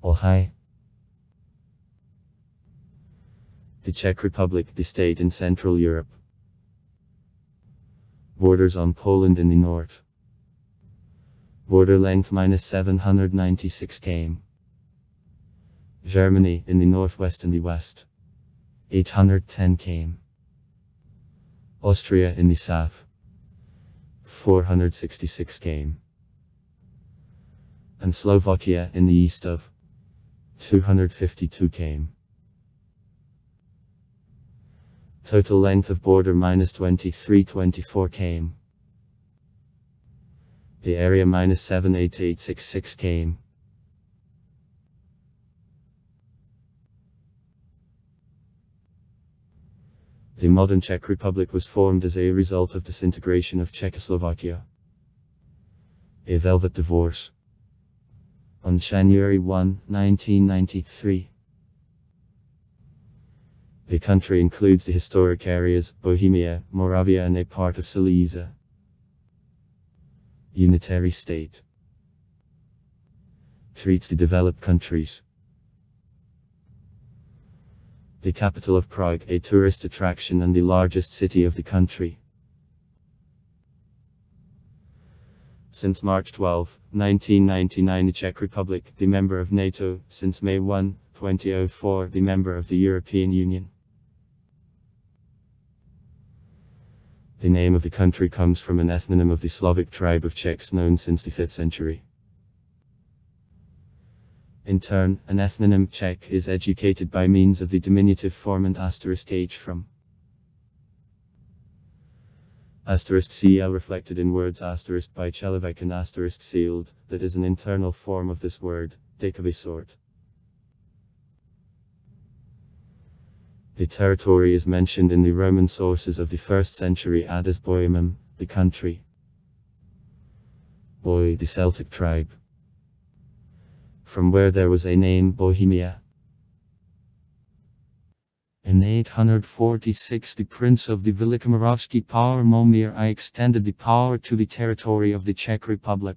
Ohio. The Czech Republic, the state in Central Europe. Borders on Poland in the north. Border length -796 km. Germany in the northwest and the west. 810 km. Austria in the south. 466 km. And Slovakia in the east of 252 km. Total length of border -2324 km. The area -78866 km. The modern Czech Republic was formed as a result of disintegration of Czechoslovakia. A velvet divorce. On January 1, 1993. The country includes the historic areas, Bohemia, Moravia and a part of Silesia. Unitary state. Treats the developed countries. The capital of Prague, a tourist attraction and the largest city of the country. Since March 12, 1999 the Czech Republic, the member of NATO, since May 1, 2004 the member of the European Union. The name of the country comes from an ethnonym of the Slavic tribe of Czechs known since the 5th century. In turn, an ethnonym Czech is educated by means of the diminutive form and *h from. *cl reflected in words by Chelevek and *sealed, that is an internal form of this word, dick of a sort. The territory is mentioned in the Roman sources of the 1st century as Bohemum, the country. Boy, the Celtic tribe. From where there was a name Bohemia. In 846 the prince of the Velikomoravsky power Momir I extended the power to the territory of the Czech Republic.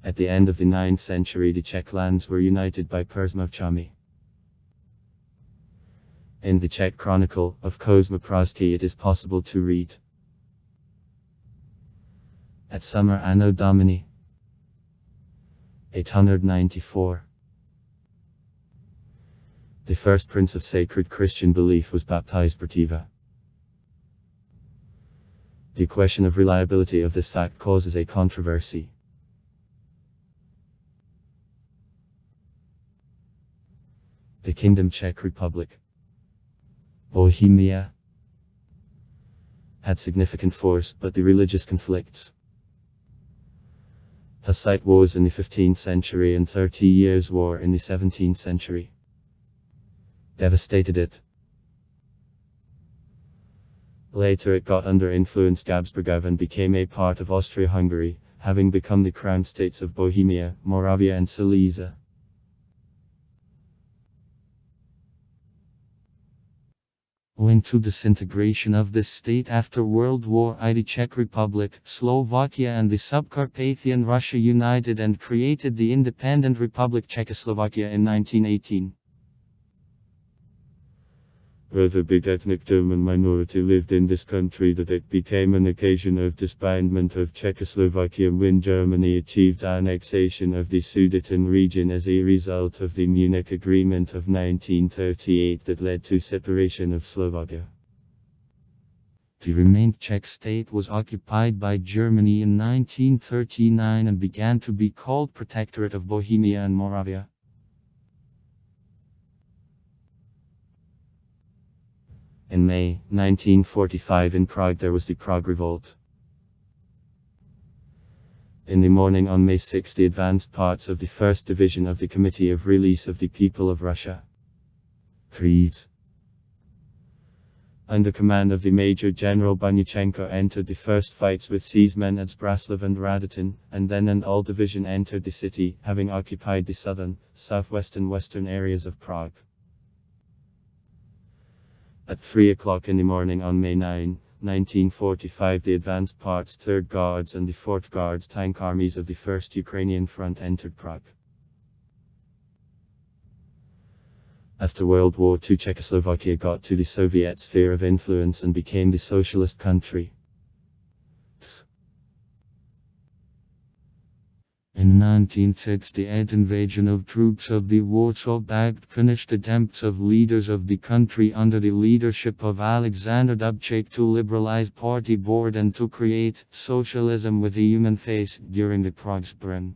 At the end of the 9th century the Czech lands were united by Przemysłami. In the Czech Chronicle of Kozma Prazki it is possible to read. At summer Anno Domini 894. The first prince of sacred Christian belief was baptized Brativa. The question of reliability of this fact causes a controversy. The Kingdom Czech Republic, Bohemia, had significant force, but the religious conflicts, Hussite wars in the 15th century and 30 Years' War in the 17th century, devastated it. Later it got under influence Habsburg and became a part of Austria-Hungary, having become the crown states of Bohemia, Moravia and Silesia. Owing to disintegration of this state after World War I, the Czech Republic, Slovakia and the Subcarpathian Russia united and created the independent Republic Czechoslovakia in 1918. Rather big ethnic German minority lived in this country that it became an occasion of disbandment of Czechoslovakia when Germany achieved annexation of the Sudeten region as a result of the Munich Agreement of 1938 that led to separation of Slovakia. The remained Czech state was occupied by Germany in 1939 and began to be called Protectorate of Bohemia and Moravia. In May 1945 in Prague there was the Prague Revolt. In the morning on May 6 the advanced parts of the 1st Division of the Committee of Release of the People of Russia, Kreis, under command of the Major General Banyuchenko entered the first fights with seizmen at Zbraslav and Radotin, and then an all division entered the city, having occupied the southern, southwest and western areas of Prague. At 3 o'clock in the morning on May 9, 1945 the advanced parts 3rd Guards and the 4th Guards tank armies of the 1st Ukrainian Front entered Prague. After World War II, Czechoslovakia got to the Soviet sphere of influence and became the socialist country. In 1968, invasion of troops of the Warsaw Pact finished attempts of leaders of the country under the leadership of Alexander Dubček to liberalize party board and to create socialism with a human face during the Prague Spring.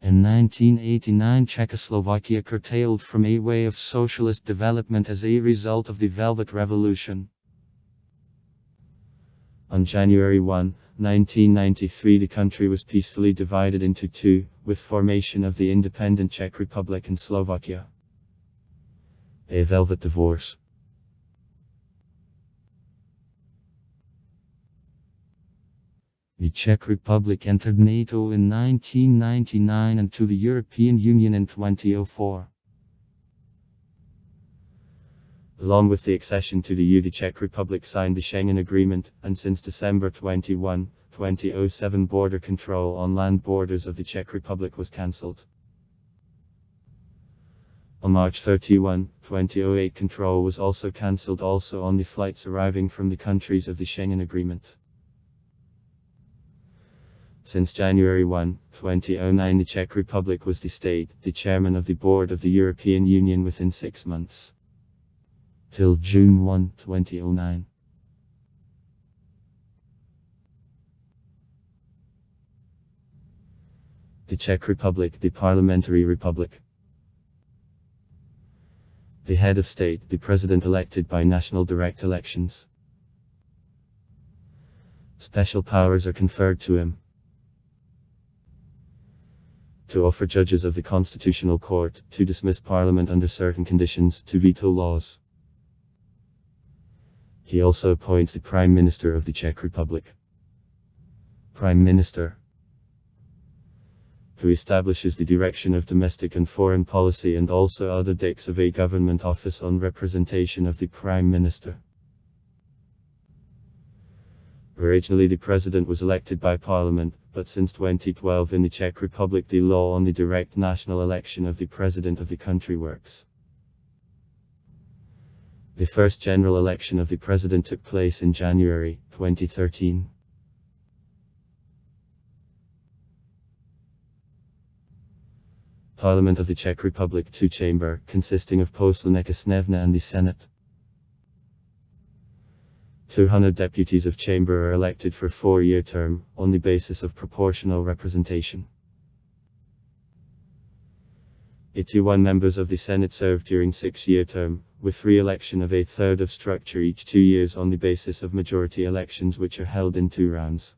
In 1989, Czechoslovakia curtailed from a way of socialist development as a result of the Velvet Revolution. On January 1, 1993 the country was peacefully divided into two, with formation of the independent Czech Republic and Slovakia. A velvet divorce. The Czech Republic entered NATO in 1999 and to the European Union in 2004. Along with the accession to the EU, the Czech Republic signed the Schengen Agreement, and since December 21, 2007 border control on land borders of the Czech Republic was cancelled. On March 31, 2008 control was also cancelled also on the flights arriving from the countries of the Schengen Agreement. Since January 1, 2009 the Czech Republic was the chairman of the board of the European Union within 6 months. Till June 1, 2009. The Czech Republic, the parliamentary republic. The head of state, the president elected by national direct elections. Special powers are conferred to him. To offer judges of the Constitutional Court, to dismiss Parliament under certain conditions, to veto laws. He also appoints the Prime Minister of the Czech Republic. Prime Minister. Who establishes the direction of domestic and foreign policy and also other acts of a government office on representation of the Prime Minister. Originally the President was elected by Parliament, but since 2012 in the Czech Republic the law on the direct national election of the President of the country works. The first general election of the President took place in January 2013. Parliament of the Czech Republic two-chamber, consisting of Poslanecká sněmovna and the Senate. 200 deputies of chamber are elected for a 4-year term, on the basis of proportional representation. 81 members of the Senate serve during 6-year term, with re-election of a third of structure each 2 years on the basis of majority elections which are held in 2 rounds.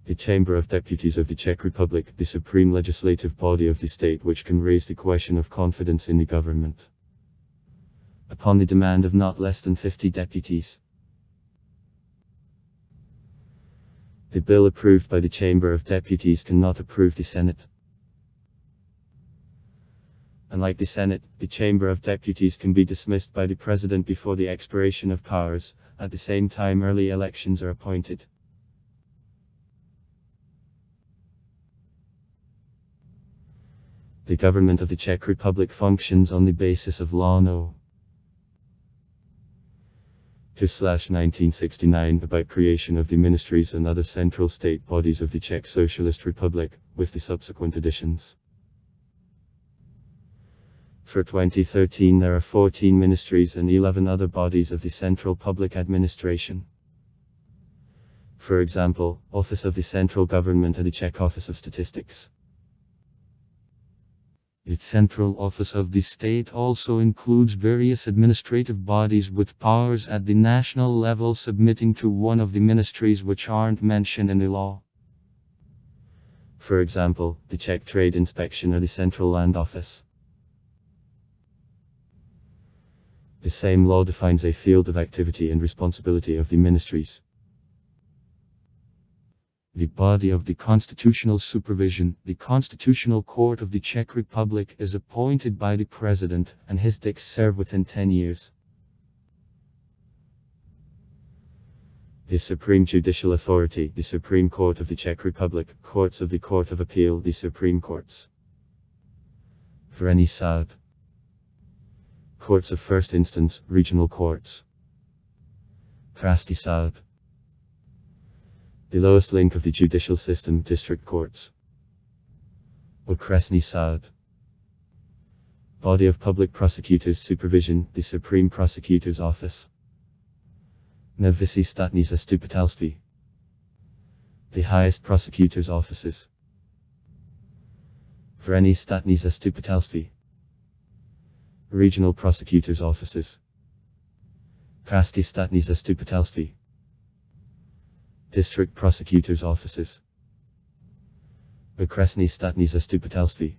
The Chamber of Deputies of the Czech Republic, the supreme legislative body of the state which can raise the question of confidence in the government. Upon the demand of not less than 50 deputies. The bill approved by the Chamber of Deputies cannot approve the Senate. Unlike the Senate, the Chamber of Deputies can be dismissed by the President before the expiration of powers. At the same time early elections are appointed. The government of the Czech Republic functions on the basis of Law No. 2/1969 about creation of the ministries and other central state bodies of the Czech Socialist Republic, with the subsequent additions. For 2013 there are 14 ministries and 11 other bodies of the central public administration. For example, Office of the Central Government and the Czech Office of Statistics. Its central office of the state also includes various administrative bodies with powers at the national level submitting to one of the ministries which aren't mentioned in the law. For example, the Czech Trade Inspection or the Central Land Office. The same law defines a field of activity and responsibility of the ministries. The body of the constitutional supervision, the Constitutional Court of the Czech Republic, is appointed by the President, and his dicks serve within 10 years. The Supreme Judicial Authority, the Supreme Court of the Czech Republic, courts of the Court of Appeal, the Supreme Courts. Vrchní soud. Courts of First Instance, Regional Courts. Krajský soud. The lowest link of the judicial system, District Courts. Okresní soud. Body of Public Prosecutors' Supervision, the Supreme Prosecutor's Office. Nejvyšší státní zastupitelství. The highest prosecutor's offices. Vrchní státní zastupitelství. Regional prosecutors' offices. Krajské státní zastupitelství. District prosecutors' offices. Okresní státní zastupitelství.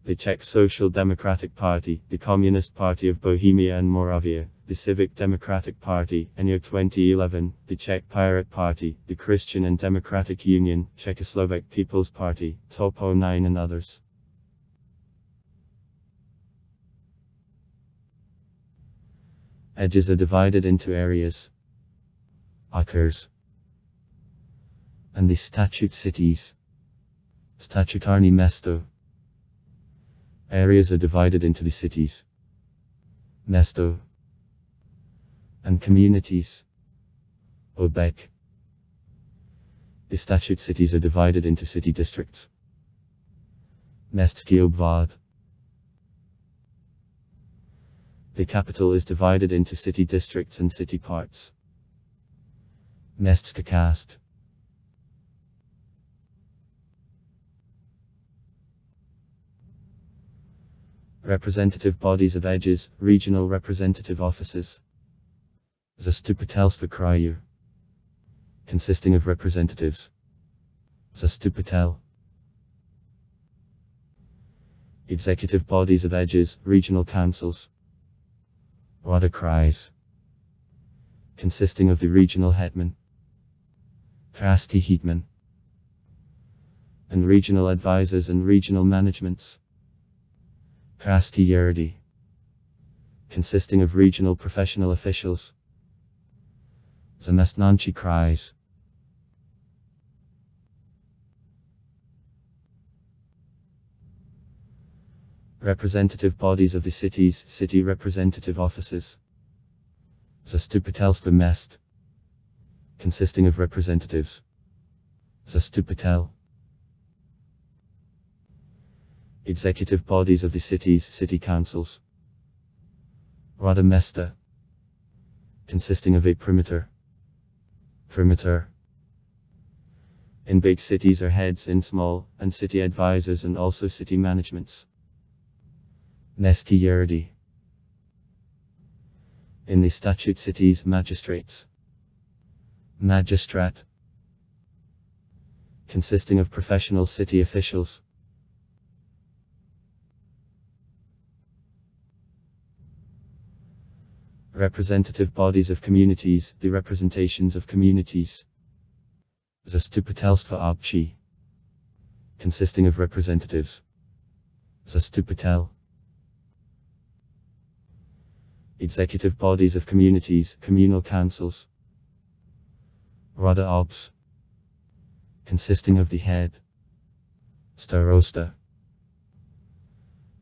The Czech Social Democratic Party, the Communist Party of Bohemia and Moravia, the Civic Democratic Party, in year 2011, the Czech Pirate Party, the Christian and Democratic Union, Czechoslovak People's Party, Topo 9 and others. Edges are divided into areas, okres, and the statute cities, statutarní město. Areas are divided into the cities, město, and communities, obec. The statute cities are divided into city districts, městský obvod. The capital is divided into city districts and city parts, městská část. Representative bodies of edges, regional representative offices. Zastupitelstvo krajů. Consisting of representatives. Zastupitel. Executive bodies of edges, regional councils. Rada krajů. Consisting of the regional hetman. Krajský hetman. And regional advisors and regional managements. Krajský úřady. Consisting of regional professional officials. Zaměstnanci krajů. Representative bodies of the cities, city representative offices. Zastupitelstvo měst. Consisting of representatives. Zastupitel. Executive bodies of the cities, city councils. Rada města. Consisting of a primator. Primator. In big cities are heads, in small, and city advisors and also city managements. Městský úřady. In the statute cities, magistrates. Magistrat. Consisting of professional city officials. Representative bodies of communities, the representations of communities. Zastupitelstvo obcí. Consisting of representatives. Zastupitel. Executive bodies of communities, communal councils. Rada obc. Consisting of the head. Starosta.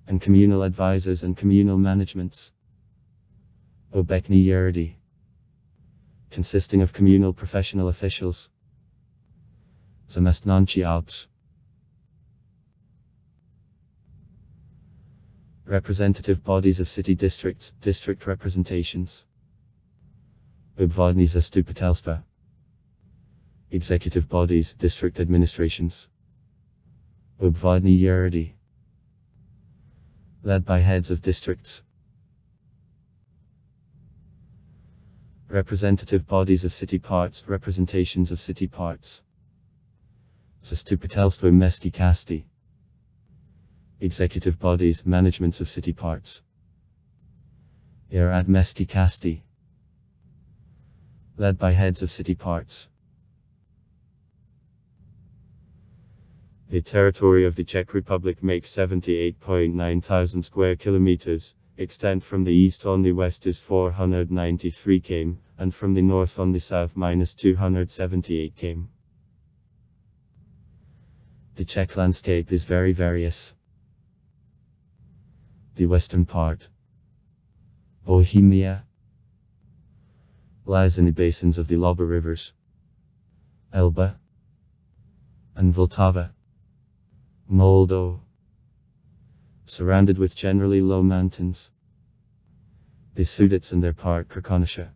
And communal advisors and communal managements. Obecní úřady. Consisting of communal professional officials. Zaměstnanci obc. Representative bodies of city districts, district representations. Obvodní zastupitelstva. Executive bodies, district administrations. Obvodní úřady. Led by heads of districts. Representative bodies of city parts, representations of city parts. Zastupitelstvo městské části. Executive bodies, managements of city parts. Irad Mesti Kasti, led by heads of city parts. The territory of the Czech Republic makes 78.9 thousand square kilometers, extent from the east on the west is 493 km, and from the north on the south minus 278 km. The Czech landscape is very various. The western part, Bohemia, lies in the basins of the Lobe rivers, Elbe, and Vltava, Moldo, surrounded with generally low mountains. The Sudets and their part Krkonoše,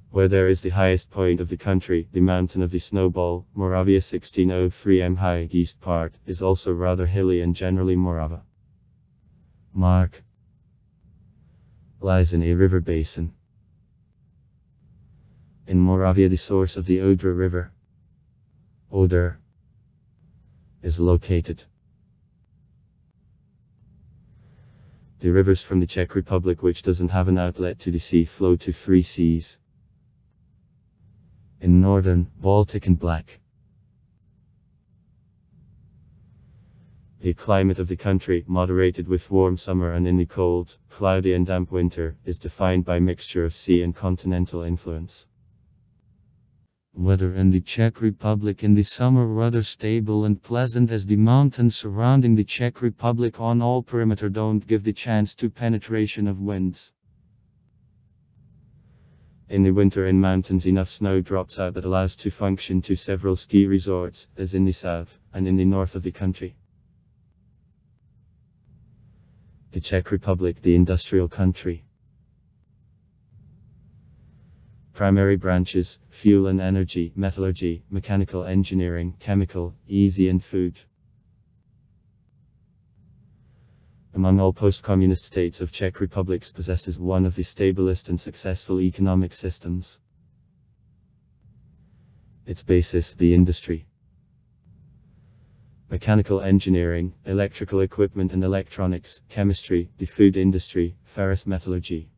where there is the highest point of the country, the mountain of the Snowball, Moravia 1603 m high. East part is also rather hilly and generally Morava. Mark lies in a river basin. In Moravia, the source of the Odra River, Oder, is located. The rivers from the Czech Republic which doesn't have an outlet to the sea flow to three seas. In northern, Baltic and Black. The climate of the country, moderated with warm summer and in the cold, cloudy and damp winter, is defined by mixture of sea and continental influence. Weather in the Czech Republic in the summer rather stable and pleasant, as the mountains surrounding the Czech Republic on all perimeter don't give the chance to penetration of winds. In the winter in mountains enough snow drops out that allows to function to several ski resorts, as in the south, and in the north of the country. The Czech Republic, the industrial country. Primary branches, fuel and energy, metallurgy, mechanical engineering, chemical, easy and food. Among all post-communist states of Czech republics possesses one of the stablest and successful economic systems. Its basis, the industry. Mechanical engineering, electrical equipment and electronics, chemistry, the food industry, ferrous metallurgy,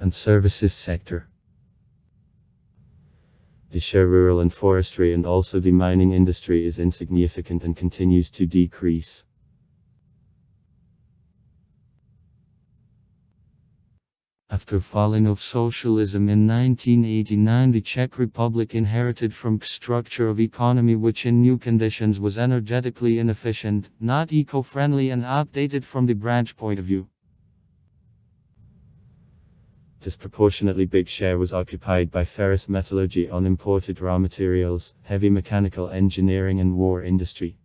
and services sector. The share rural and forestry and also the mining industry is insignificant and continues to decrease. After falling of socialism in 1989, the Czech Republic inherited from structure of economy which in new conditions was energetically inefficient, not eco-friendly and outdated from the branch point of view. Disproportionately big share was occupied by ferrous metallurgy on imported raw materials, heavy mechanical engineering and war industry.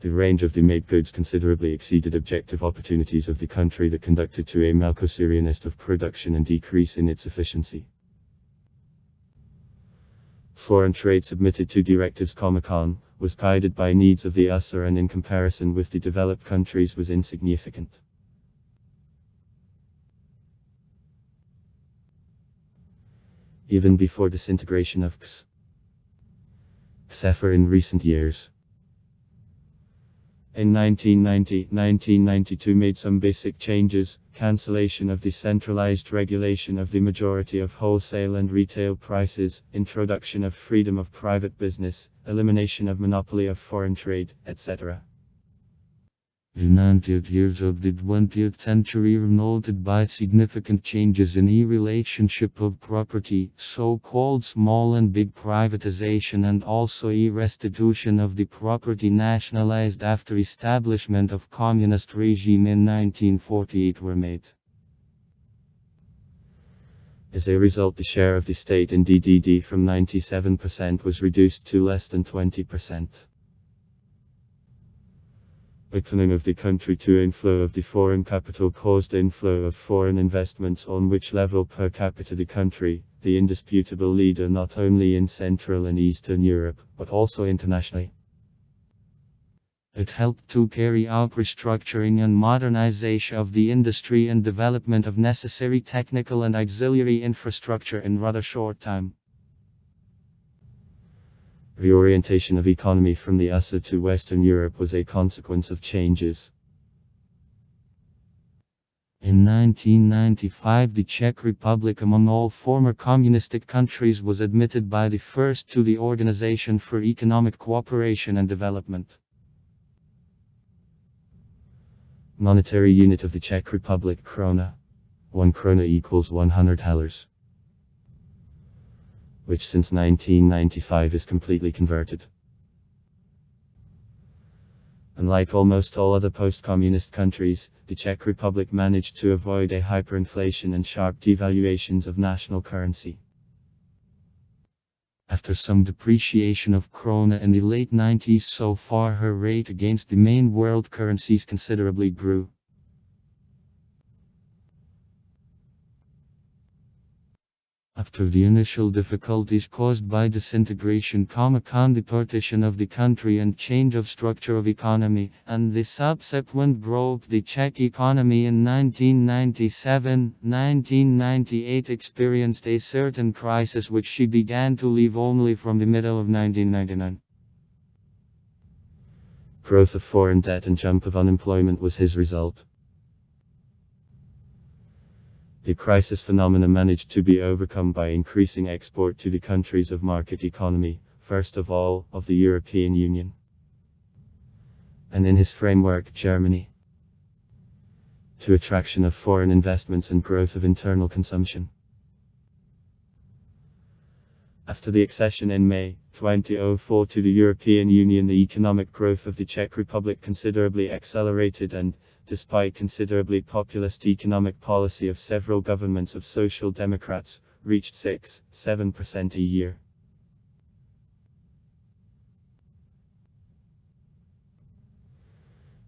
The range of the made goods considerably exceeded objective opportunities of the country that conducted to a Malthusarianist of production and decrease in its efficiency. Foreign trade submitted to directives Comecon, was guided by needs of the USSR and in comparison with the developed countries was insignificant. Even before disintegration of CSFR in recent years. In 1992 made some basic changes, cancellation of the centralized regulation of the majority of wholesale and retail prices, introduction of freedom of private business, elimination of monopoly of foreign trade, etc. The 90th years of the 20th century are noted by significant changes in the relationship of property, so-called small and big privatization, and also a restitution of the property nationalized after establishment of communist regime in 1948 were made. As a result, the share of the state in DDD from 97% was reduced to less than 20%. Opening of the country to inflow of the foreign capital caused inflow of foreign investments, on which level per capita the country, the indisputable leader not only in Central and Eastern Europe, but also internationally. It helped to carry out restructuring and modernization of the industry and development of necessary technical and auxiliary infrastructure in rather short time. Reorientation of economy from the USA to Western Europe was a consequence of changes. In 1995, the Czech Republic, among all former communistic countries, was admitted by the first to the Organization for Economic Cooperation and Development. Monetary unit of the Czech Republic: krona. 1 krona equals 100 thalers, which since 1995 is completely converted. Unlike almost all other post-communist countries, the Czech Republic managed to avoid a hyperinflation and sharp devaluations of national currency. After some depreciation of krona in the late 90s, so far her rate against the main world currencies considerably grew. After the initial difficulties caused by disintegration, the partition of the country and change of structure of economy, and the subsequent growth, the Czech economy in 1997-1998 experienced a certain crisis which she began to leave only from the middle of 1999. Growth of foreign debt and jump of unemployment was his result. The crisis phenomena managed to be overcome by increasing export to the countries of market economy, first of all, of the European Union, and in his framework, Germany, to attraction of foreign investments and growth of internal consumption. After the accession in May 2004 to the European Union, the economic growth of the Czech Republic considerably accelerated and, despite considerably populist economic policy of several governments of Social Democrats, reached 6-7% a year.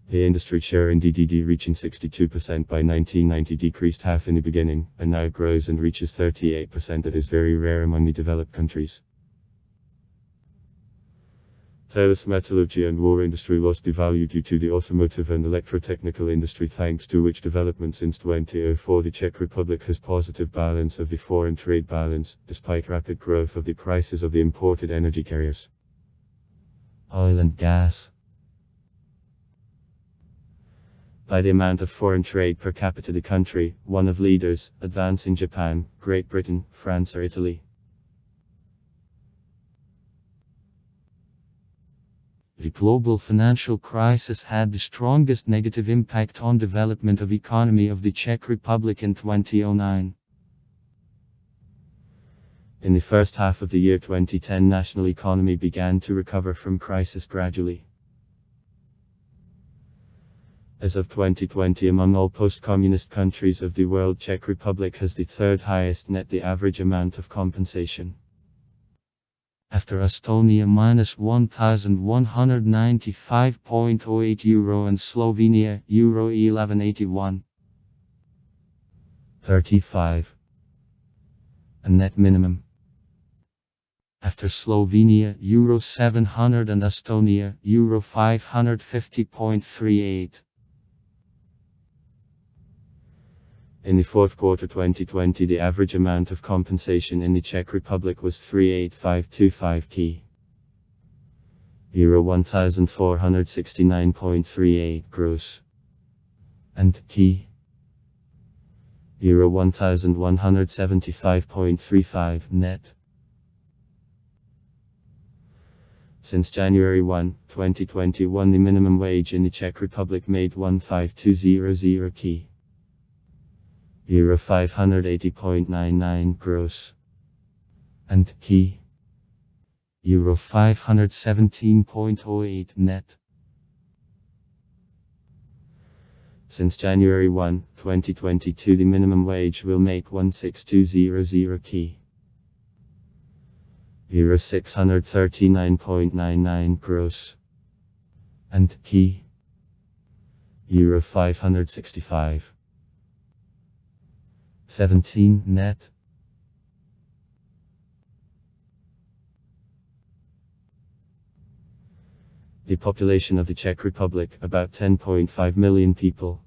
The industry share in DDD, reaching 62% by 1990, decreased half in the beginning, and now grows and reaches 38%. That is very rare among the developed countries. Thus, metallurgy and war industry lost the value due to the automotive and electrotechnical industry, thanks to which development since 2004 the Czech Republic has positive balance of the foreign trade balance, despite rapid growth of the prices of the imported energy carriers. Oil and gas. By the amount of foreign trade per capita, the country, one of leaders, advancing Japan, Great Britain, France or Italy. The global financial crisis had the strongest negative impact on development of economy of the Czech Republic in 2009. In the first half of the year 2010, national economy began to recover from crisis gradually. As of 2020, among all post-communist countries of the world, Czech Republic has the third highest net the average amount of compensation. After Estonia -€1,195.08 and Slovenia €1181.35. A net minimum. After Slovenia €700 and Estonia €550.38. In the fourth quarter 2020, the average amount of compensation in the Czech Republic was 38525 key. €1,469.38 gross. And key. €1,175.35 net. Since January 1, 2021, the minimum wage in the Czech Republic made 15200 key. €580.99 gross. And key. €517.08 net. Since January 1, 2022, the minimum wage will make 16200 key. €639.99 gross. And key. €565.17 net. The population of the Czech Republic, about 10.5 million people.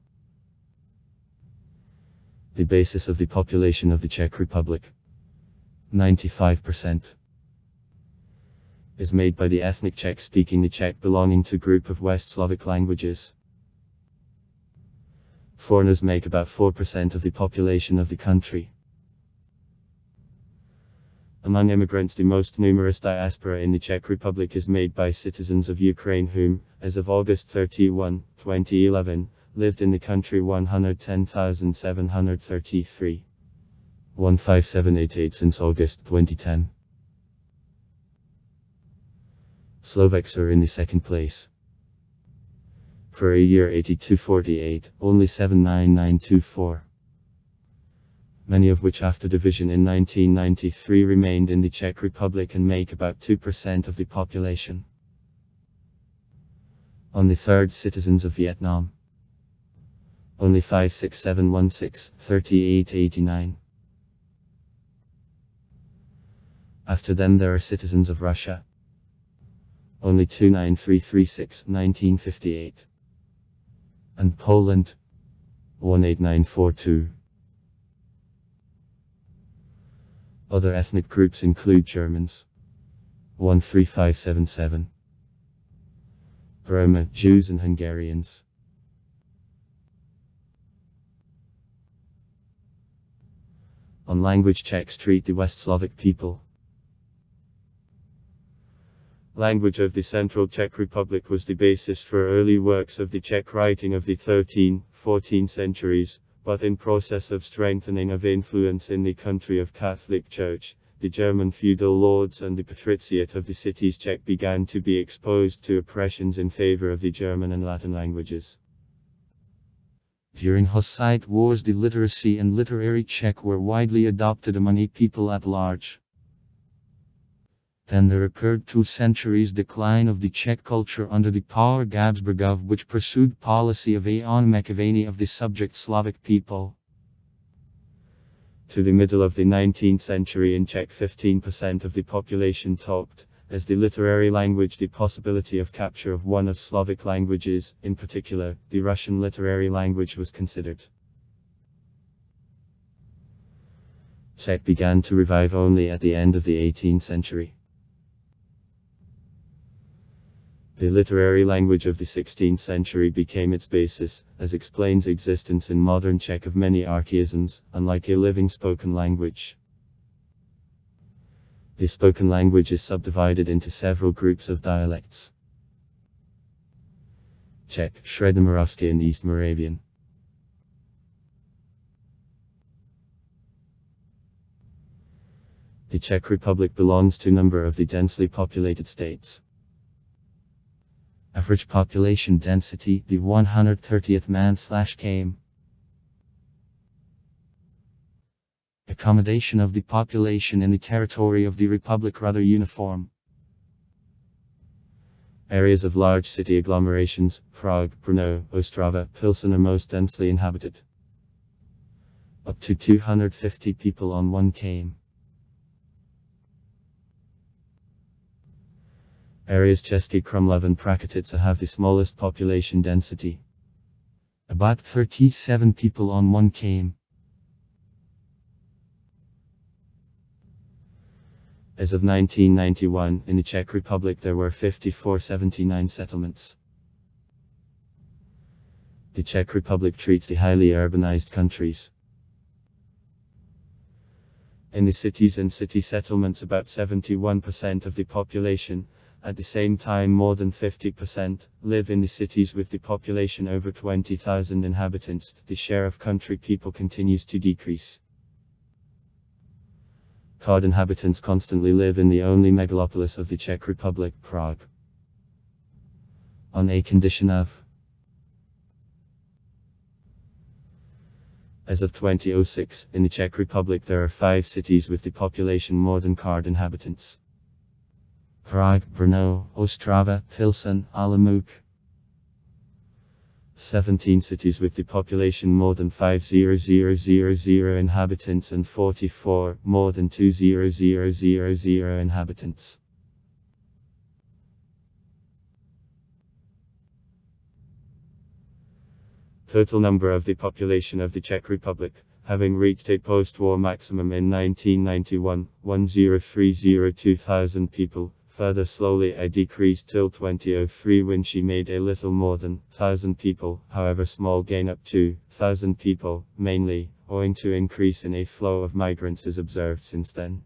The basis of the population of the Czech Republic, 95%. is made by the ethnic Czech speaking the Czech belonging to group of West Slavic languages. Foreigners make about 4% of the population of the country. Among immigrants, the most numerous diaspora in the Czech Republic is made by citizens of Ukraine whom, as of August 31, 2011, lived in the country 110,733. 15788 since August 2010. Slovaks are in the second place. For a year 8248, only 79924. Many of which after division in 1993 remained in the Czech Republic and make about 2% of the population. Only third citizens of Vietnam. Only 56716, 3889. After them there are citizens of Russia. Only 29336, 1958. And Poland. 18942. Other ethnic groups include Germans. 13577. Roma, Jews and Hungarians. On language, Czechs treat the West Slavic people. Language of the Central Czech Republic was the basis for early works of the Czech writing of the 13th, 14th centuries, but in process of strengthening of influence in the country of Catholic Church, the German feudal lords and the patriciate of the cities Czech began to be exposed to oppressions in favor of the German and Latin languages. During Hussite wars, the literacy and literary Czech were widely adopted among the people at large. Then there occurred 2 centuries decline of the Czech culture under the power Habsburgov, which pursued policy of Jan Machiavelli of the subject Slavic people. To the middle of the 19th century in Czech 15% of the population talked, as the literary language, the possibility of capture of one of Slavic languages, in particular, the Russian literary language was considered. Czech began to revive only at the end of the 18th century. The literary language of the 16th century became its basis, as explains existence in modern Czech of many archaisms, unlike a living spoken language. The spoken language is subdivided into several groups of dialects. Czech, Shredomoravsky and East Moravian. The Czech Republic belongs to a number of the densely populated states. Average population density, the 130th man/km. Accommodation of the population in the territory of the Republic rather uniform. Areas of large city agglomerations, Prague, Brno, Ostrava, Pilsen are most densely inhabited. Up to 250 people on 1 km. Areas Český Krumlov and Prachatica have the smallest population density. About 37 people on 1 km. As of 1991, in the Czech Republic there were 5479 settlements. The Czech Republic treats the highly urbanized countries. In the cities and city settlements about 71% of the population, at the same time more than 50%, live in the cities with the population over 20,000 inhabitants. The share of country people continues to decrease. Cod inhabitants constantly live in the only megalopolis of the Czech Republic, Prague. On a condition of. As of 2006, in the Czech Republic there are 5 cities with the population more than card inhabitants. Prague, Brno, Ostrava, Pilsen, Olomouc. 17 cities with the population more than 5,000 inhabitants and 44 more than 2,000 inhabitants. Total number of the population of the Czech Republic, having reached a post-war maximum in 1991, 1030 2,000 people. Further slowly it decreased till 2003 when she made a little more than 1,000 people, however small gain up to 1,000 people, mainly, owing to increase in a flow of migrants is observed since then.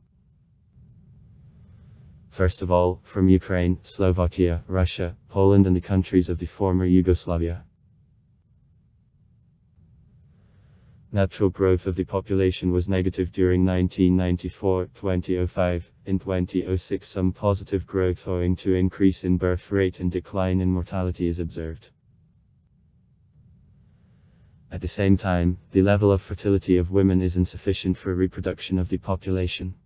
First of all, from Ukraine, Slovakia, Russia, Poland and the countries of the former Yugoslavia. Natural growth of the population was negative during 1994-2005. In 2006 some positive growth owing to increase in birth rate and decline in mortality is observed. At the same time, the level of fertility of women is insufficient for reproduction of the population.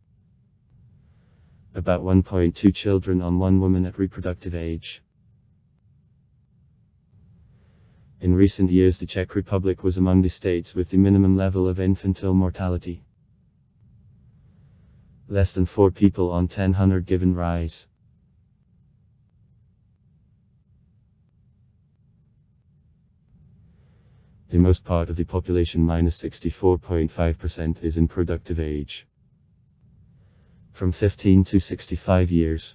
About 1.2 children on one woman at reproductive age. In recent years the Czech Republic was among the states with the minimum level of infantile mortality. Less than 4 people on 10,000 given rise. The most part of the population -64.5% is in productive age. From 15 to 65 years.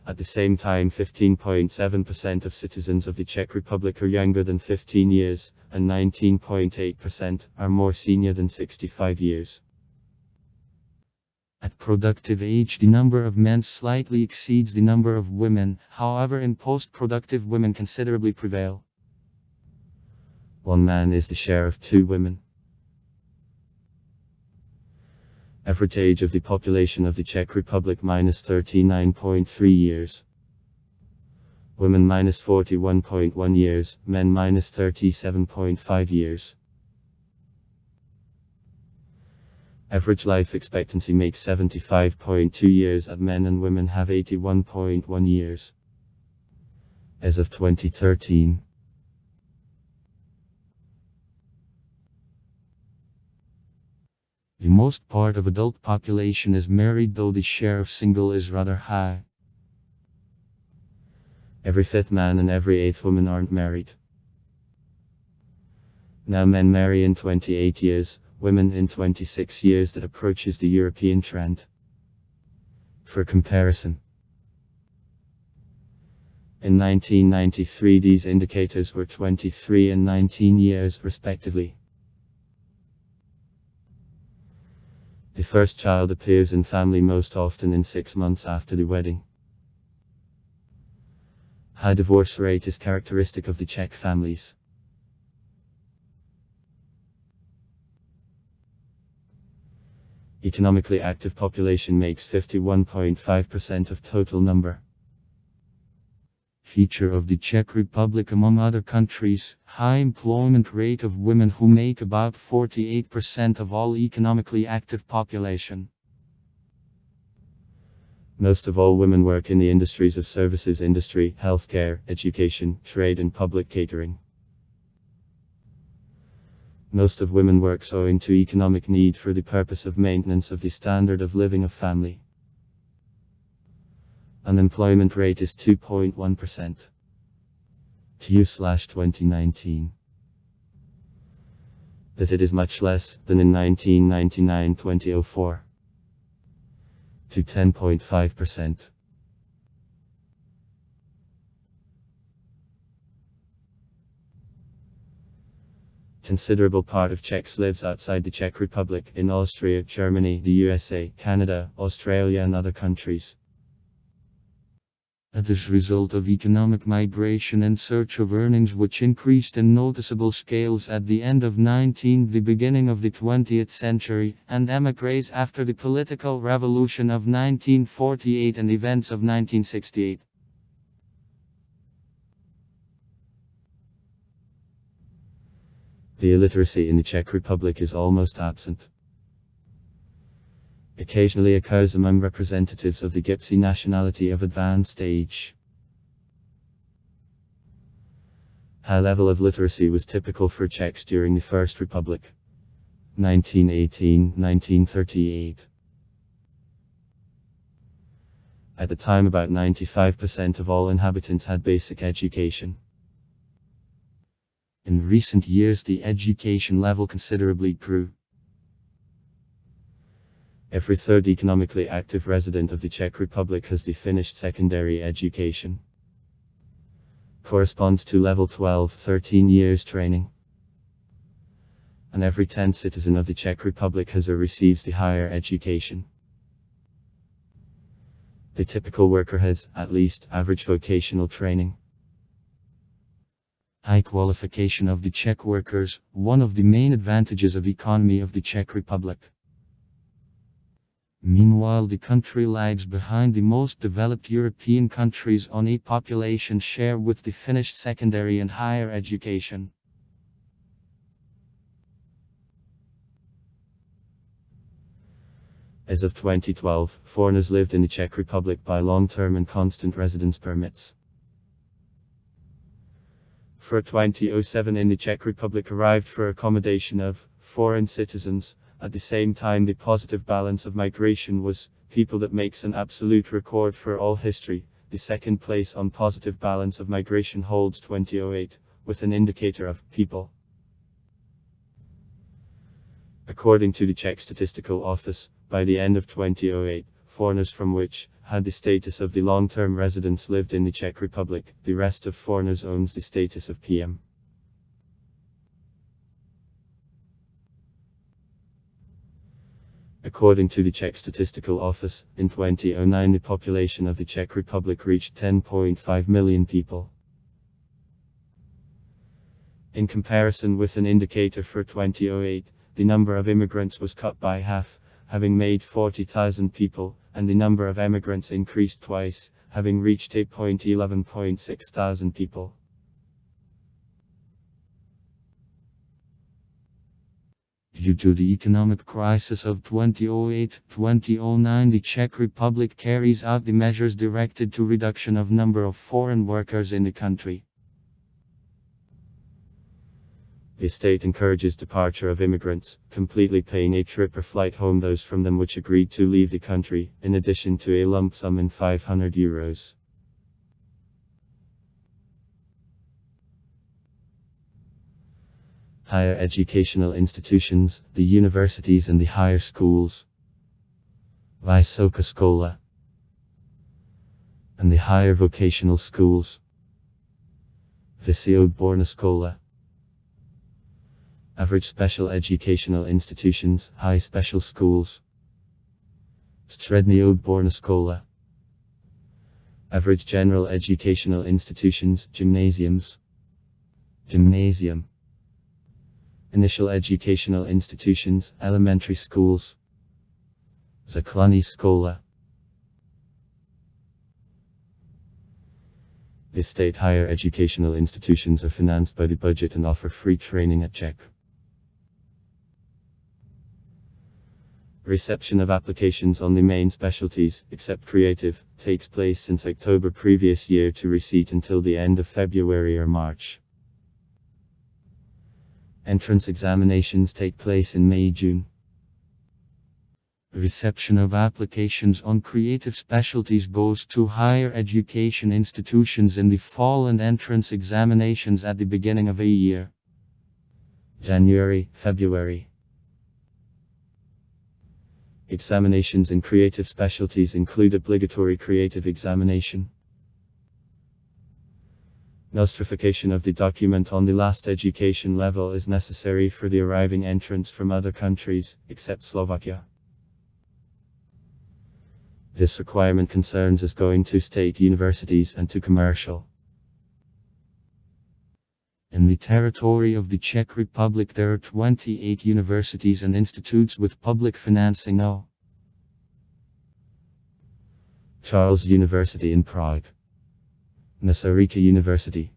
At the same time 15.7% of citizens of the Czech Republic are younger than 15 years, and 19.8% are more senior than 65 years. At productive age the number of men slightly exceeds the number of women, however in post-productive women considerably prevail. 1 man is the share of 2 women. Average age of the population of the Czech Republic -39.3 years. Women -41.1 years, men -37.5 years. Average life expectancy makes 75.2 years and men and women have 81.1 years. As of 2013. The most part of adult population is married though the share of single is rather high. Every 5th man and every 8th woman aren't married. Now men marry in 28 years, women in 26 years. That approaches the European trend. For comparison, in 1993 these indicators were 23 and 19 years respectively. The first child appears in family most often in 6 months after the wedding. High divorce rate is characteristic of the Czech families. Economically active population makes 51.5% of total number. Feature of the Czech Republic among other countries, high employment rate of women who make about 48% of all economically active population. Most of all women work in the industries of services industry, healthcare, education, trade and public catering. Most of women works owing to economic need for the purpose of maintenance of the standard of living of family. Unemployment rate is 2.1%. TU/2019. That it is much less than in 1999-2004. To 10.5%. Considerable part of Czechs lives outside the Czech Republic, in Austria, Germany, the USA, Canada, Australia and other countries. As a result of economic migration in search of earnings which increased in noticeable scales at the end of the beginning of the 20th century, and emigres after the political revolution of 1948 and events of 1968. The illiteracy in the Czech Republic is almost absent. Occasionally occurs among representatives of the Gypsy nationality of advanced age. High level of literacy was typical for Czechs during the First Republic. 1918-1938. At the time about 95% of all inhabitants had basic education. In recent years the education level considerably grew. Every third economically active resident of the Czech Republic has the finished secondary education. Corresponds to level 12, 13 years training. And every 10th citizen of the Czech Republic has or receives the higher education. The typical worker has, at least, average vocational training. High qualification of the Czech workers, one of the main advantages of economy of the Czech Republic. Meanwhile, the country lags behind the most developed European countries on a population share with the finished secondary and higher education. As of 2012, foreigners lived in the Czech Republic by long-term and constant residence permits. For 2007 in the Czech Republic arrived for accommodation of foreign citizens. At the same time, the positive balance of migration was people that makes an absolute record for all history. The second place on positive balance of migration holds 2008, with an indicator of people. According to the Czech Statistical Office, by the end of 2008, foreigners from which had the status of the long-term residents lived in the Czech Republic. The rest of foreigners owns the status of PM. According to the Czech Statistical Office, in 2009 the population of the Czech Republic reached 10.5 million people. In comparison with an indicator for 2008, the number of immigrants was cut by half, having made 40,000 people, and the number of emigrants increased twice, having reached 11.6 thousand people. Due to the economic crisis of 2008-2009, the Czech Republic carries out the measures directed to reduction of number of foreign workers in the country. The state encourages departure of immigrants, completely paying a trip or flight home those from them which agreed to leave the country, in addition to a lump sum in €500. Higher educational institutions, the universities and the higher schools, Vysoká škola, and the higher vocational schools, Vyšší odborná škola. Average special educational institutions, high special schools, Střední odborná škola. Average general educational institutions, gymnasiums, gymnasium. Initial educational institutions, elementary schools, Základní škola. The state higher educational institutions are financed by the budget and offer free training at Czech. Reception of applications on the main specialties, except creative, takes place since October previous year to receipt until the end of February or March. Entrance examinations take place in May-June. Reception of applications on creative specialties goes to higher education institutions in the fall and entrance examinations at the beginning of a year. January, February. Examinations in creative specialties include obligatory creative examination. Nostrification of the document on the last education level is necessary for the arriving entrants from other countries, except Slovakia. This requirement concerns us going to state universities and to commercial. In the territory of the Czech Republic there are 28 universities and institutes with public financing. Charles University in Prague, Masaryka University,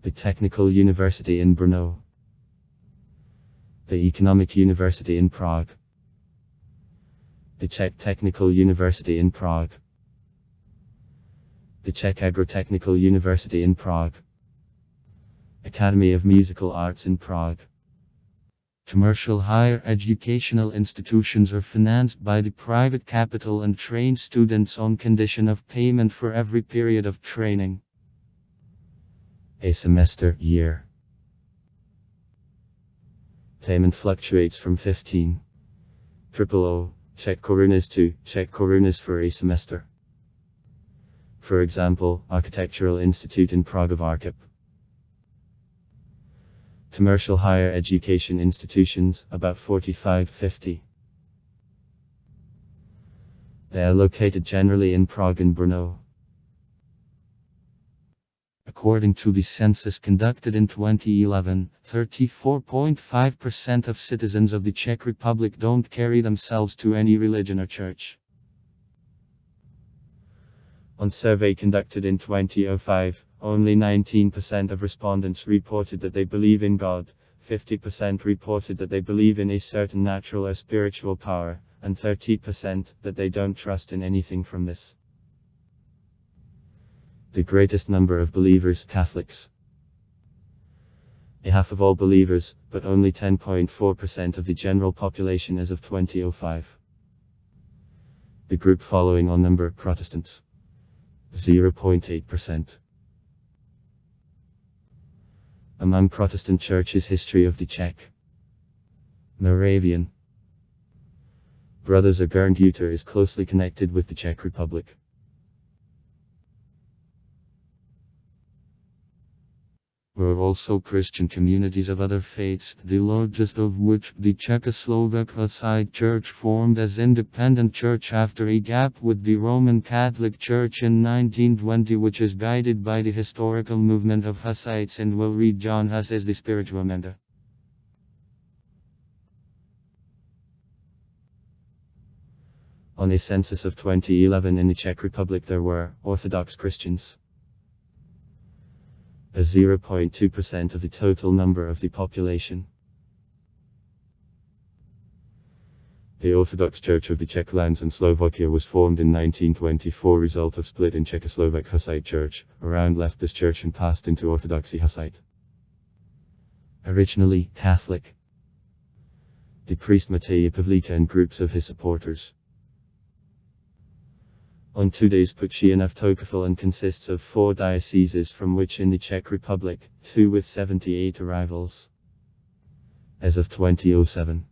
the Technical University in Brno, the Economic University in Prague, the Czech Technical University in Prague, the Czech Agrotechnical University in Prague, Academy of Musical Arts in Prague. Commercial higher educational institutions are financed by the private capital and train students on condition of payment for every period of training. A semester, year. Payment fluctuates from 15 O, Czech korunas 2, Czech korunas for a semester. For example, Architectural Institute in Prague of Archip. Commercial higher education institutions, about 45-50. They are located generally in Prague and Brno. According to the census conducted in 2011, 34.5% of citizens of the Czech Republic don't carry themselves to any religion or church. On survey conducted in 2005, only 19% of respondents reported that they believe in God, 50% reported that they believe in a certain natural or spiritual power, and 30% that they don't trust in anything from this. The greatest number of believers, Catholics. A half of all believers, but only 10.4% of the general population as of 2005. The group following on number, Protestants. 0.8%. Among Protestant churches, history of the Czech. Moravian. Brothers Agernguter is closely connected with the Czech Republic. Were also Christian communities of other faiths, the largest of which, the Czechoslovak Hussite Church, formed as independent church after a gap with the Roman Catholic Church in 1920, which is guided by the historical movement of Hussites and will read John Huss as the spiritual mentor. On a census of 2011 in the Czech Republic there were Orthodox Christians, as 0.2% of the total number of the population. The Orthodox Church of the Czech lands and Slovakia was formed in 1924, result of split in Czechoslovak Hussite Church. Around left this church and passed into Orthodoxy Hussite. Originally Catholic. The priest Matej Pavlíka and groups of his supporters. On 2 days Pučian Avtokefel and consists of 4 dioceses, from which in the Czech Republic, 2 with 78 arrivals. As of 2007.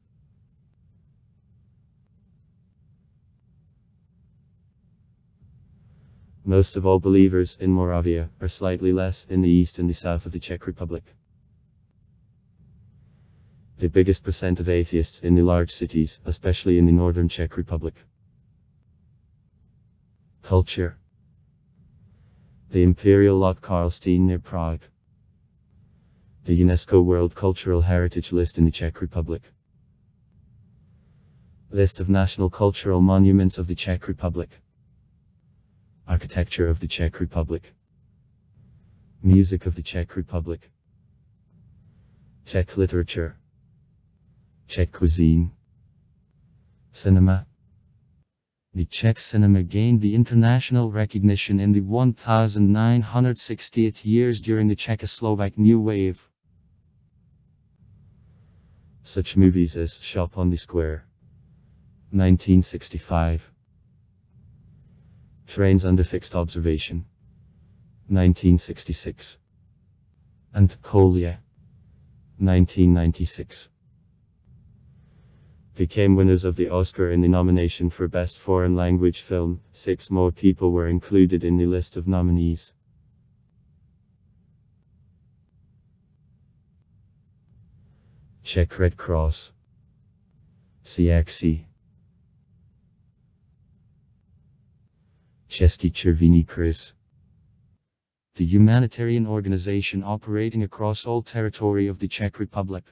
Most of all believers in Moravia are slightly less in the east and the south of the Czech Republic. The biggest percent of atheists in the large cities, especially in the northern Czech Republic. Culture. The Imperial Lot Karlstein near Prague. The UNESCO World Cultural Heritage List in the Czech Republic. List of National Cultural Monuments of the Czech Republic. Architecture of the Czech Republic. Music of the Czech Republic. Czech literature. Czech cuisine. Cinema. The Czech cinema gained the international recognition in the 1960th years during the Czechoslovak New Wave. Such movies as Shop on the Square, 1965. Trains Under Fixed Observation, 1966. And Kolya, 1996. Became winners of the Oscar in the nomination for Best Foreign Language Film. 6 more people were included in the list of nominees. Czech Red Cross, CXC. Český Červený kříž. The humanitarian organization operating across all territory of the Czech Republic.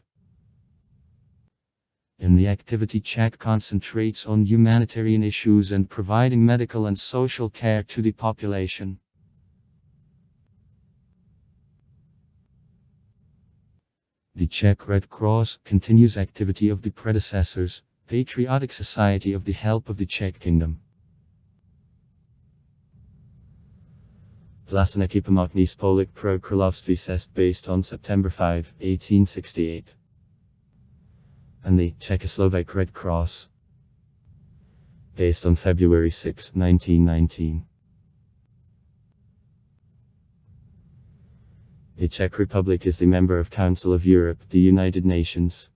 In the activity, Czech concentrates on humanitarian issues and providing medical and social care to the population. The Czech Red Cross continues activity of the predecessors, Patriotic Society of the Help of the Czech Kingdom. Vlastenecký pomocný spolek pro království Czech based on September 5, 1868. And the Czechoslovak Red Cross, based on February 6, 1919. The Czech Republic is the member of Council of Europe, the United Nations.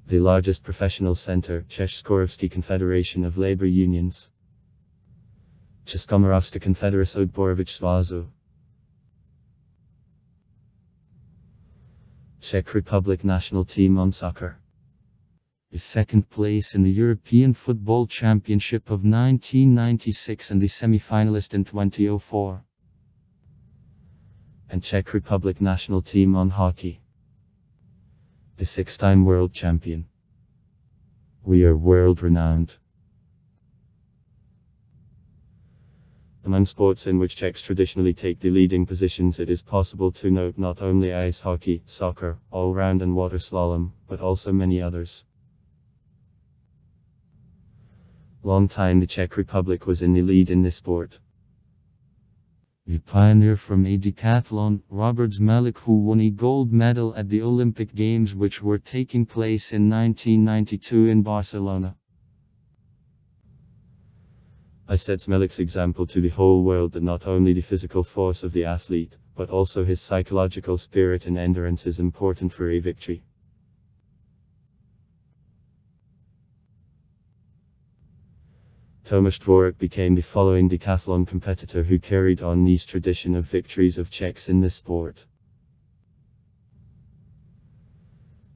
The largest professional center, Czech Confederation of Labor Unions. Českomoravská konfederace odborových svazů. Czech Republic national team on soccer. Is second place in the European Football Championship of 1996 and the semi-finalist in 2004. And Czech Republic national team on hockey. The six-time world champion. We are world-renowned. Among sports in which Czechs traditionally take the leading positions, it is possible to note not only ice hockey, soccer, all-round and water slalom, but also many others. Long time the Czech Republic was in the lead in this sport. The pioneer from a decathlon, Robert Zmelik, who won a gold medal at the Olympic Games which were taking place in 1992 in Barcelona. I set Zmelik's example to the whole world that not only the physical force of the athlete, but also his psychological spirit and endurance is important for a victory. Tomáš Dvořák became the following decathlon competitor who carried on these tradition of victories of Czechs in this sport.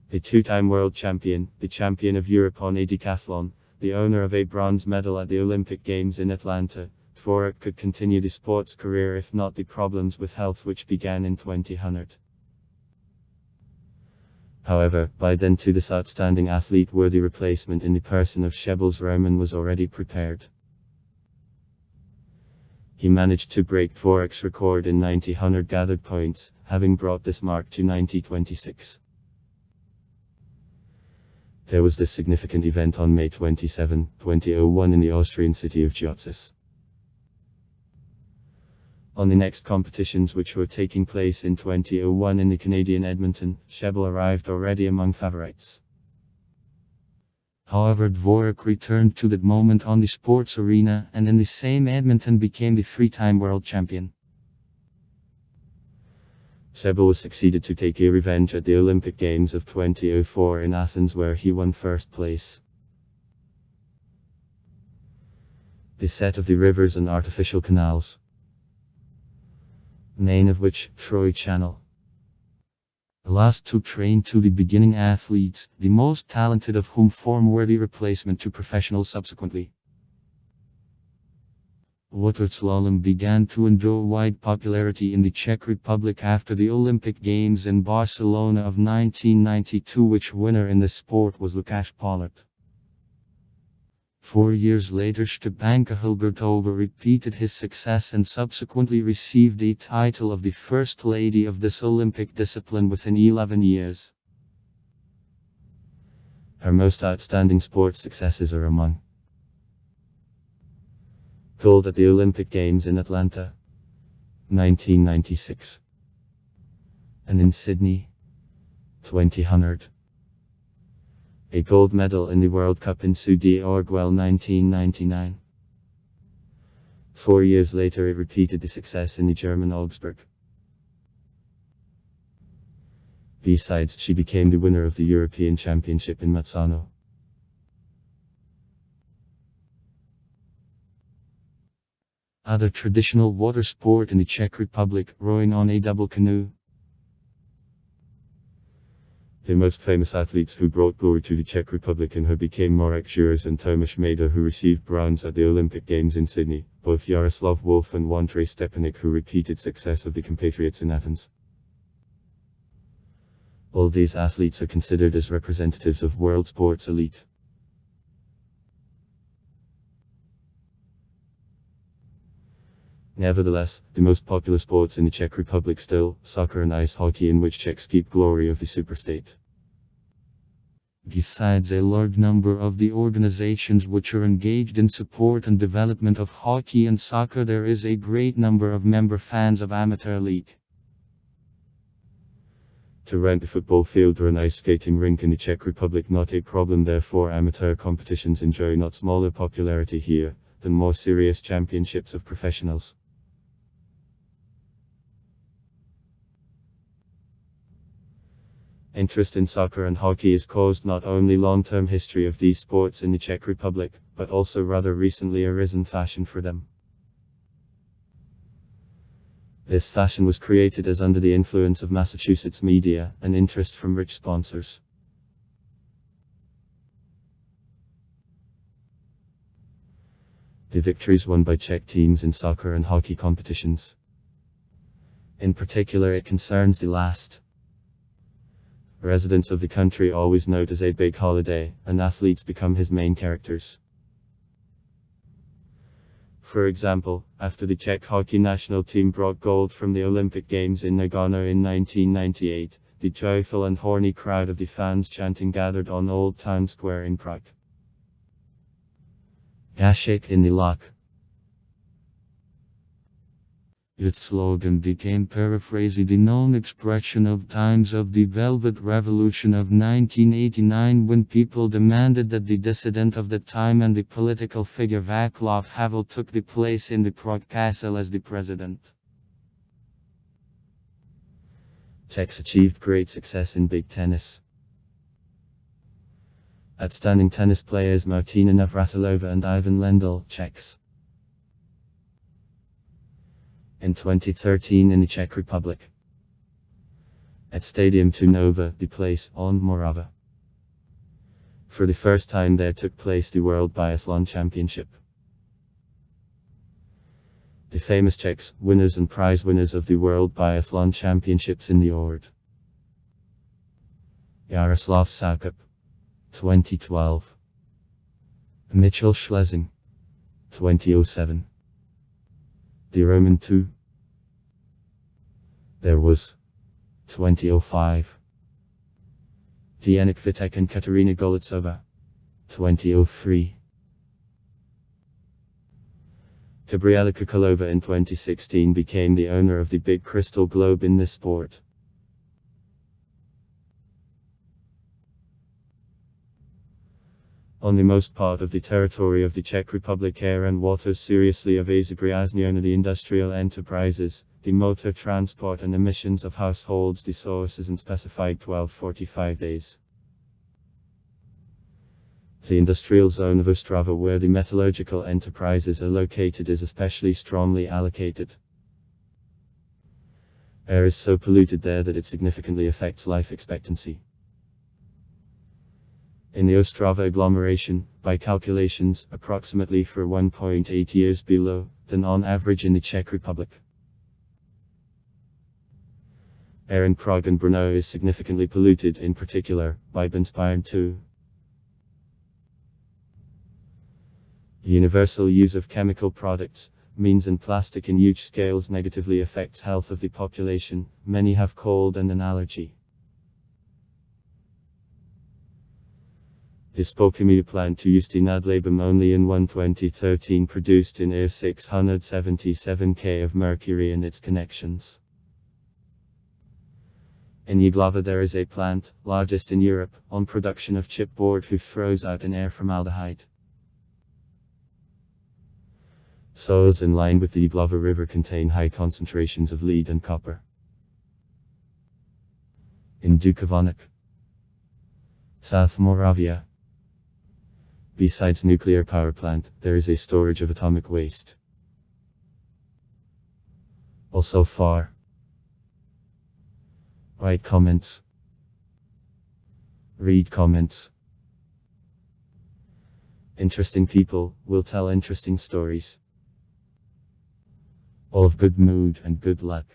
The two-time world champion, the champion of Europe on a decathlon, the owner of a bronze medal at the Olympic Games in Atlanta, Dvořák could continue the sports career if not the problems with health which began in 2000. However, by then too this outstanding athlete-worthy replacement in the person of Šebel's Roman was already prepared. He managed to break Dvořák's record in 90 gathered points, having brought this mark to 90.26. There was this significant event on May 27, 2001 in the Austrian city of Giotsis. On the next competitions which were taking place in 2001 in the Canadian Edmonton, Šebel arrived already among favorites. However, Dvořák returned to that moment on the sports arena and in the same Edmonton became the three-time world champion. Šebel was succeeded to take a revenge at the Olympic Games of 2004 in Athens where he won first place. The set of the rivers and artificial canals. Main of which, Troy Channel. The last two trained to the beginning athletes, the most talented of whom form worthy replacement to professionals subsequently. Water slalom began to enjoy wide popularity in the Czech Republic after the Olympic Games in Barcelona of 1992, which winner in the sport was Lukáš Pollard. 4 years later, Štěpánka Hilgertová repeated his success and subsequently received the title of the First Lady of this Olympic discipline within 11 years. Her most outstanding sports successes are among gold at the Olympic Games in Atlanta, 1996, and in Sydney, 2000. A gold medal in the World Cup in Saudi Arabia 1999. 4 years later it repeated the success in the German Augsburg. Besides, she became the winner of the European Championship in Mazzano. Other traditional water sport in the Czech Republic, rowing on a double canoe. The most famous athletes who brought glory to the Czech Republic and who became Marek Žuras and Tomáš Majda, who received bronze at the Olympic Games in Sydney, both Jaroslav Wolf and Andrej Stepanek, who repeated success of the compatriots in Athens. All these athletes are considered as representatives of world sports elite. Nevertheless, the most popular sports in the Czech Republic still, soccer and ice hockey, in which Czechs keep glory of the superstate. Besides a large number of the organizations which are engaged in support and development of hockey and soccer, there is a great number of member fans of amateur league. To rent a football field or an ice skating rink in the Czech Republic not a problem, therefore amateur competitions enjoy not smaller popularity here than more serious championships of professionals. Interest in soccer and hockey is caused not only long-term history of these sports in the Czech Republic, but also rather recently arisen fashion for them. This fashion was created as under the influence of Massachusetts media and interest from rich sponsors. The victories won by Czech teams in soccer and hockey competitions. In particular, it concerns the last. Residents of the country always note as a big holiday, and athletes become his main characters. For example, after the Czech hockey national team brought gold from the Olympic Games in Nagano in 1998, the joyful and horny crowd of the fans chanting gathered on Old Town Square in Prague. Gashik in the lock. Its slogan became paraphrasing the known expression of times of the Velvet Revolution of 1989, when people demanded that the dissident of the time and the political figure Václav Havel took the place in the Prague castle as the president. Czechs achieved great success in big tennis. Outstanding tennis players Martina Navratilova and Ivan Lendl, Czechs. In 2013 in the Czech Republic. At Stadium Tunova, the place on Morava. For the first time there took place the World Biathlon Championship. The famous Czechs, winners and prize winners of the World Biathlon Championships in the Ord. Jaroslav Soukup, 2012. Mitchell Schlesing, 2007. The Roman 2. There was. 2005. Dianik Vitek and Katerina Golitsova. 2003. Gabriela Kukalova in 2016 became the owner of the big crystal globe in this sport. On the most part of the territory of the Czech Republic, air and water seriously avazagriazniona the industrial enterprises, the motor transport and emissions of households. The source isn't specified. 1245 days. The industrial zone of Ostrava, where the metallurgical enterprises are located, is especially strongly allocated. Air is so polluted there that it significantly affects life expectancy. In the Ostrava agglomeration, by calculations, approximately for 1.8 years below than on average in the Czech Republic. Air in Prague and Brno is significantly polluted, in particular, by Benspire 2. Universal use of chemical products, means and plastic in huge scales negatively affects health of the population. Many have cold and an allergy. The Spokimia plant to use the Nadlabum only in 2013 produced in air 677 K of mercury and its connections. In Jihlava there is a plant, largest in Europe, on production of chipboard who throws out an air formaldehyde. Soils in line with the Jihlava river contain high concentrations of lead and copper. In Dukovany, South Moravia. Besides nuclear power plant, there is a storage of atomic waste. Also far. Write comments. Read comments. Interesting people will tell interesting stories. All of good mood and good luck.